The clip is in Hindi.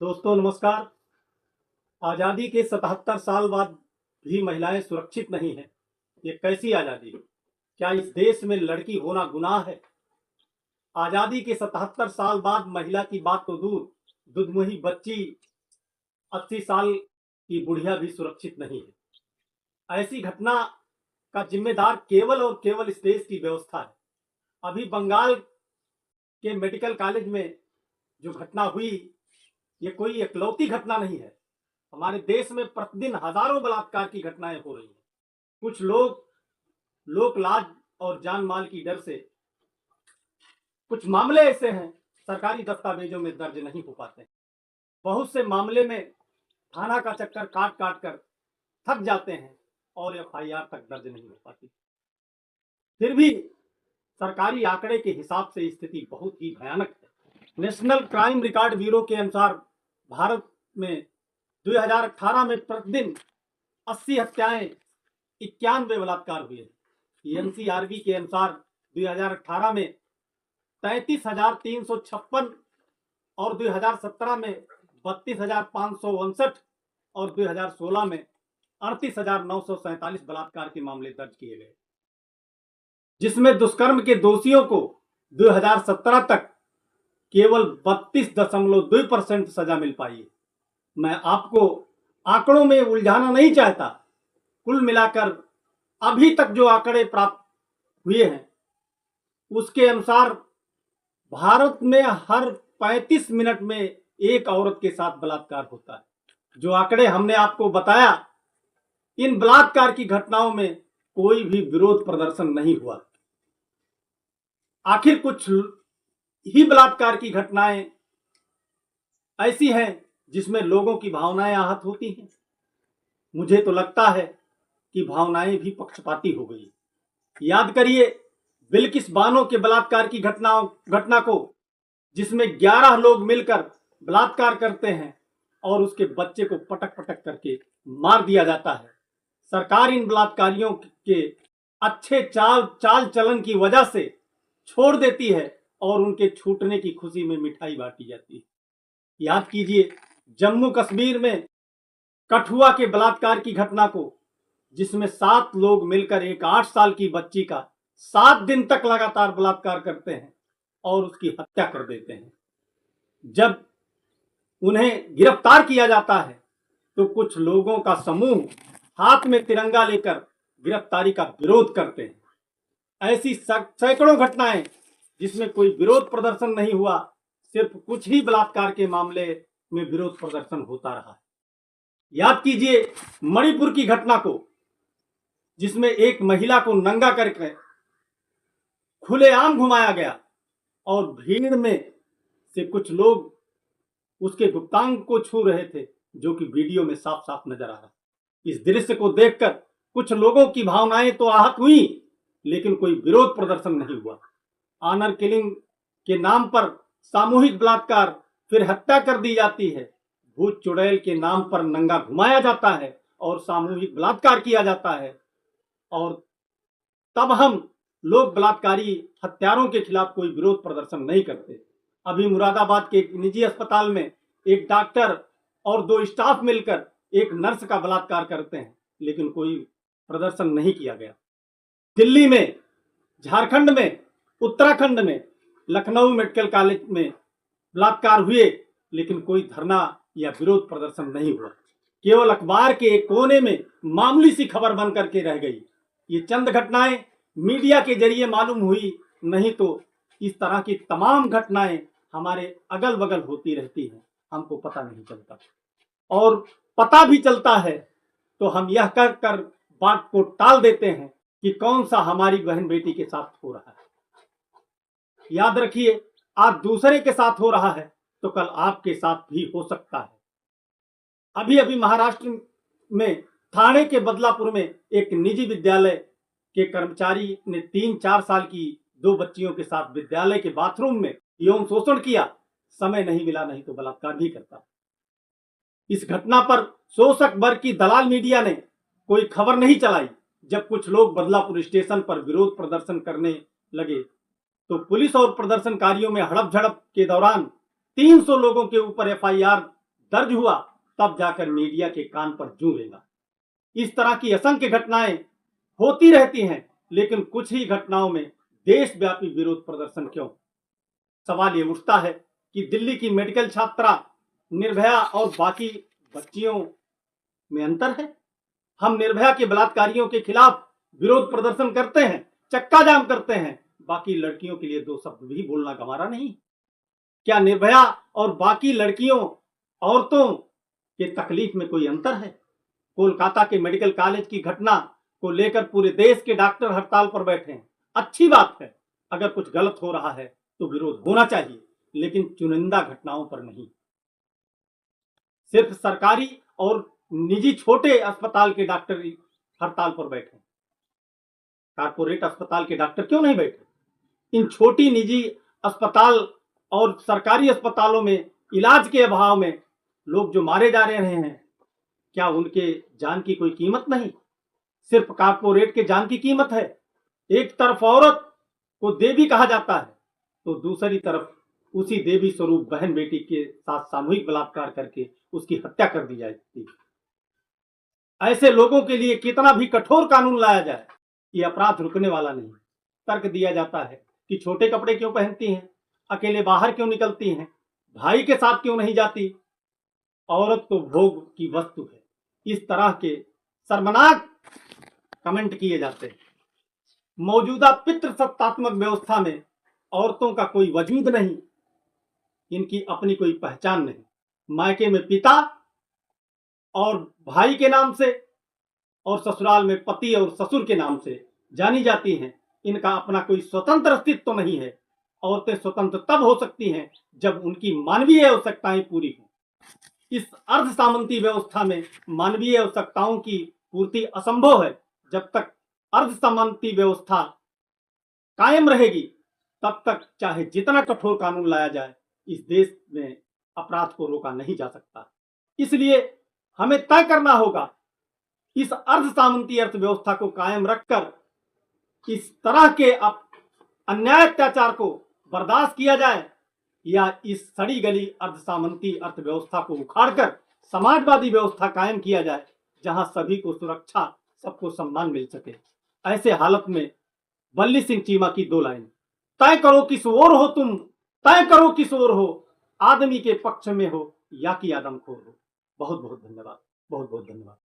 दोस्तों नमस्कार। आज़ादी के 77 साल बाद भी महिलाएं सुरक्षित नहीं हैं। ये कैसी आज़ादी है? क्या इस देश में लड़की होना गुनाह है? आज़ादी के 77 साल बाद महिला की बात तो दूर, दुधमुही बच्ची 80 साल की बुढ़िया भी सुरक्षित नहीं है। ऐसी घटना का जिम्मेदार केवल और केवल इस देश की व्यवस्था है। अभी बंगाल के मेडिकल कॉलेज में जो घटना हुई, ये कोई इकलौती घटना नहीं है। हमारे देश में प्रतिदिन हजारों बलात्कार की घटनाएं हो रही हैं। कुछ लोग लोक लाज और जान माल की डर से कुछ मामले ऐसे हैं सरकारी दस्तावेजों में दर्ज नहीं हो पाते। बहुत से मामले में थाना का चक्कर काट काट कर थक जाते हैं और एफआईआर तक दर्ज नहीं हो पाती। फिर भी सरकारी आंकड़े के हिसाब से स्थिति बहुत ही भयानक है। नेशनल क्राइम रिकॉर्ड ब्यूरो के अनुसार भारत में 2018 में प्रतिदिन 80 हत्याएं, 91 बलात्कार हुए। एनसीआरबी के अनुसार 2018 में 33,356 और 2017 में 32,559 और 2016 में 38,947 बलात्कार के मामले दर्ज किए गए, जिसमें दुष्कर्म के दोषियों को 2017 तक केवल 32.2% सजा मिल पाई है। मैं आपको आंकड़ों में उलझाना नहीं चाहता। कुल मिलाकर अभी तक जो आंकड़े प्राप्त हुए हैं उसके अनुसार भारत में हर 35 मिनट में एक औरत के साथ बलात्कार होता है। जो आंकड़े हमने आपको बताया, इन बलात्कार की घटनाओं में कोई भी विरोध प्रदर्शन नहीं हुआ। आखिर कुछ ही बलात्कार की घटनाएं ऐसी हैं जिसमें लोगों की भावनाएं आहत होती हैं। मुझे तो लगता है कि भावनाएं भी पक्षपाती हो गई। याद करिए बिल्किस बानो के बलात्कार की घटना को, जिसमें 11 लोग मिलकर बलात्कार करते हैं और उसके बच्चे को पटक पटक करके मार दिया जाता है। सरकार इन बलात्कारियों के अच्छे चाल चलन की वजह से छोड़ देती है और उनके छूटने की खुशी में मिठाई बांटी जाती है। याद कीजिए जम्मू कश्मीर में कठुआ के बलात्कार की घटना को, जिसमें 7 लोग मिलकर एक 8 साल की बच्ची का 7 दिन तक लगातार बलात्कार करते हैं और उसकी हत्या कर देते हैं। जब उन्हें गिरफ्तार किया जाता है तो कुछ लोगों का समूह हाथ में तिरंगा लेकर गिरफ्तारी का विरोध करते हैं। ऐसी सैकड़ों घटनाएं जिसमें कोई विरोध प्रदर्शन नहीं हुआ, सिर्फ कुछ ही बलात्कार के मामले में विरोध प्रदर्शन होता रहा। याद कीजिए मणिपुर की घटना को, जिसमें एक महिला को नंगा करके खुलेआम घुमाया गया और भीड़ में से कुछ लोग उसके गुप्तांग को छू रहे थे, जो कि वीडियो में साफ साफ नजर आ रहा। इस दृश्य को देखकर कुछ लोगों की भावनाएं तो आहत हुई, लेकिन कोई विरोध प्रदर्शन नहीं हुआ। ऑनर किलिंग के नाम पर सामूहिक बलात्कार, फिर हत्या कर दी जाती है। भूत चुड़ैल के नाम पर नंगा घुमाया जाता है और सामूहिक बलात्कार किया जाता है, और तब हम लोग बलात्कारी हत्यारों के खिलाफ कोई विरोध प्रदर्शन नहीं करते। अभी मुरादाबाद के एक निजी अस्पताल में एक डॉक्टर और 2 स्टाफ मिलकर एक नर्स का बलात्कार करते हैं, लेकिन कोई प्रदर्शन नहीं किया गया। दिल्ली में, झारखंड में, उत्तराखंड में, लखनऊ मेडिकल कॉलेज में बलात्कार हुए, लेकिन कोई धरना या विरोध प्रदर्शन नहीं हुआ। केवल अखबार के एक कोने में मामूली सी खबर बन करके रह गई। ये चंद घटनाएं मीडिया के जरिए मालूम हुई, नहीं तो इस तरह की तमाम घटनाएं हमारे अगल बगल होती रहती हैं, हमको पता नहीं चलता। और पता भी चलता है तो हम यह कर कर बात को टाल देते हैं कि कौन सा हमारी बहन बेटी के साथ हो रहा है। याद रखिए, आज दूसरे के साथ हो रहा है तो कल आपके साथ भी हो सकता है। अभी अभी महाराष्ट्र में ठाणे के बदलापुर में एक निजी विद्यालय के कर्मचारी ने 3-4 साल की 2 बच्चियों के साथ विद्यालय के बाथरूम में यौन शोषण किया। समय नहीं मिला, नहीं तो बलात्कार भी करता। इस घटना पर शोषक वर्ग की दलाल मीडिया ने कोई खबर नहीं चलाई। जब कुछ लोग बदलापुर स्टेशन पर विरोध प्रदर्शन करने लगे तो पुलिस और प्रदर्शनकारियों में हड़प झड़प के दौरान 300 लोगों के ऊपर एफआईआर दर्ज हुआ तब जाकर मीडिया के कान पर जूं लेगा। इस तरह की असंख्य घटनाएं होती रहती हैं, लेकिन कुछ ही घटनाओं में देशव्यापी विरोध प्रदर्शन क्यों? सवाल ये उठता है कि दिल्ली की मेडिकल छात्रा निर्भया और बाकी बच्चियों में अंतर है। हम निर्भया के बलात्कारियों के खिलाफ विरोध प्रदर्शन करते हैं, चक्का जाम करते हैं, बाकी लड़कियों के लिए दो शब्द भी बोलना गंवारा नहीं। क्या निर्भया और बाकी लड़कियों औरतों के तकलीफ में कोई अंतर है? कोलकाता के मेडिकल कॉलेज की घटना को लेकर पूरे देश के डॉक्टर हड़ताल पर बैठे हैं। अच्छी बात है, अगर कुछ गलत हो रहा है तो विरोध होना चाहिए, लेकिन चुनिंदा घटनाओं पर नहीं। सिर्फ सरकारी और निजी छोटे अस्पताल के डॉक्टर हड़ताल पर बैठे, कारपोरेट अस्पताल के डॉक्टर क्यों नहीं बैठे? इन छोटी निजी अस्पताल और सरकारी अस्पतालों में इलाज के अभाव में लोग जो मारे जा रहे हैं, क्या उनके जान की कोई कीमत नहीं? सिर्फ कारपोरेट के जान की कीमत है। एक तरफ औरत को देवी कहा जाता है, तो दूसरी तरफ उसी देवी स्वरूप बहन बेटी के साथ सामूहिक बलात्कार करके उसकी हत्या कर दी जाती है। ऐसे लोगों के लिए कितना भी कठोर कानून लाया जाए, ये अपराध रुकने वाला नहीं। तर्क दिया जाता है कि छोटे कपड़े क्यों पहनती हैं, अकेले बाहर क्यों निकलती हैं, भाई के साथ क्यों नहीं जाती, औरत तो भोग की वस्तु है। इस तरह के शर्मनाक कमेंट किए जाते हैं। मौजूदा पितृसत्तात्मक व्यवस्था में औरतों का कोई वजूद नहीं, इनकी अपनी कोई पहचान नहीं। मायके में पिता और भाई के नाम से और ससुराल में पति और ससुर के नाम से जानी जाती हैं। इनका अपना कोई स्वतंत्र अस्तित्व तो नहीं है। औरतें स्वतंत्र तब हो सकती हैं जब उनकी मानवीय आवश्यकताएं पूरी हों। इस अर्ध सामंती व्यवस्था में मानवीय आवश्यकताओं की पूर्ति असंभव है। जब तक अर्ध सामंती व्यवस्था कायम रहेगी, तब तक चाहे जितना कठोर कानून लाया जाए, इस देश में अपराध को रोका नहीं जा सकता। इसलिए हमें तय करना होगा, इस अर्ध सामंती अर्थव्यवस्था को कायम रखकर इस तरह के अन्याय अत्याचार को बर्दाश्त किया जाए, या इस सड़ी गली अर्ध सामंती अर्थव्यवस्था को उखाड़कर समाजवादी व्यवस्था कायम किया जाए, जहां सभी को सुरक्षा, सबको सम्मान मिल सके। ऐसे हालत में बल्ली सिंह चीमा की दो लाइन, तय करो किस ओर हो तुम, तय करो किस ओर हो, आदमी के पक्ष में हो या कि आदमखोर हो। बहुत बहुत धन्यवाद, बहुत बहुत धन्यवाद।